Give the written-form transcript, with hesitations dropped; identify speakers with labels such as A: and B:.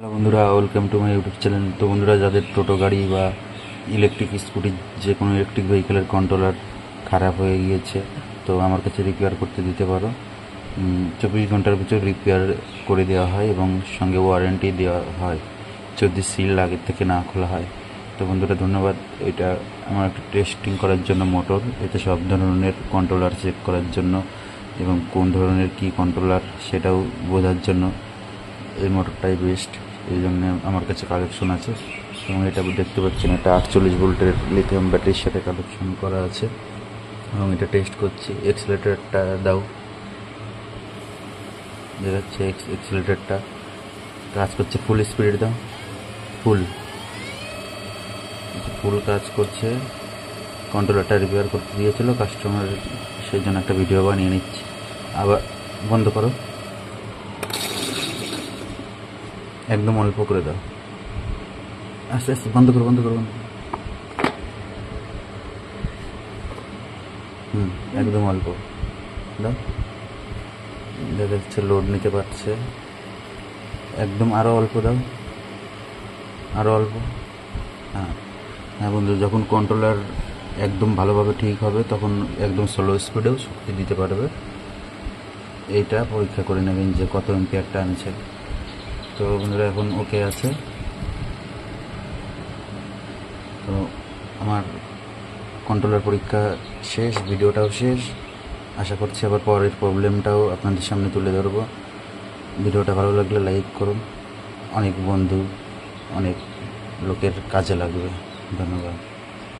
A: Hello বন্ধুরা, welcome to my YouTube channel. তো বন্ধুরা, যাদের টোটো গাড়ি বা ইলেকট্রিক স্কুটি যে কোনো ইলেকট্রিক ভেহিকেলের কন্ট্রোলার খারাপ হয়ে গিয়েছে, তো আমার কাছে রিপেয়ার করতে দিতে পারো। 24 ঘন্টার ভিতর রিপেয়ার করে দেওয়া হয় এবং সঙ্গে ওয়ারেন্টি দেওয়া হয় যদি সিল আগের থেকে না খোলা হয়। তো বন্ধুরা ধন্যবাদ। এটা আমার একটা টেস্টিং করার জন্য মোটর, এতে সব ধরনের কন্ট্রোলার চেক করার জন্য এবং কোন ধরনের কি কন্ট্রোলার সেটাও বোঝার জন্য এই মোটরটাই বেস্ট। এই জন্য আমার কাছে কালেকশন আছে এবং এটা দেখতে পাচ্ছেন, এটা 48 ভোল্টের লিথিয়াম ব্যাটারির সাথে কালেকশন করা আছে এবং এটা টেস্ট করছি। এক্সিলারেটরটা দাও, দেখাচ্ছে এক্সিলারেটরটা কাজ করছে, ফুল স্পিড দাও, ফুল ফুল কাজ করছে। কন্ট্রোলারটা রিপেয়ার করতে দিয়েছিল কাস্টমার, সেই জন্য একটা ভিডিও বানিয়ে নিচ্ছি। আবার বন্ধ করো, একদম অল্প করে দাও, আস্তে আস্তে বন্ধ করো, বন্ধ করো, একদম অল্প দাও। দেখা যাচ্ছে লোড নিতে পারছে, একদম আরও অল্প দাও, আরও অল্প। হ্যাঁ হ্যাঁ বন্ধু, যখন কন্ট্রোলার একদম ভালোভাবে ঠিক হবে তখন একদম স্লো স্পিডেও শক্তি দিতে পারবে। এইটা পরীক্ষা করে নেবেন যে কত এম্পিয়ার টানছে। তো বন্ধুরা এখন ওকে আছে। তো আমার কন্ট্রোলার পরীক্ষা শেষ, ভিডিওটাও শেষ। আশা করছি আবার পরের প্রবলেমটাও আপনাদের সামনে তুলে ধরবো। ভিডিওটা ভালো লাগলে লাইক করুন, অনেক বন্ধু অনেক লোকের কাজে লাগবে। ধন্যবাদ।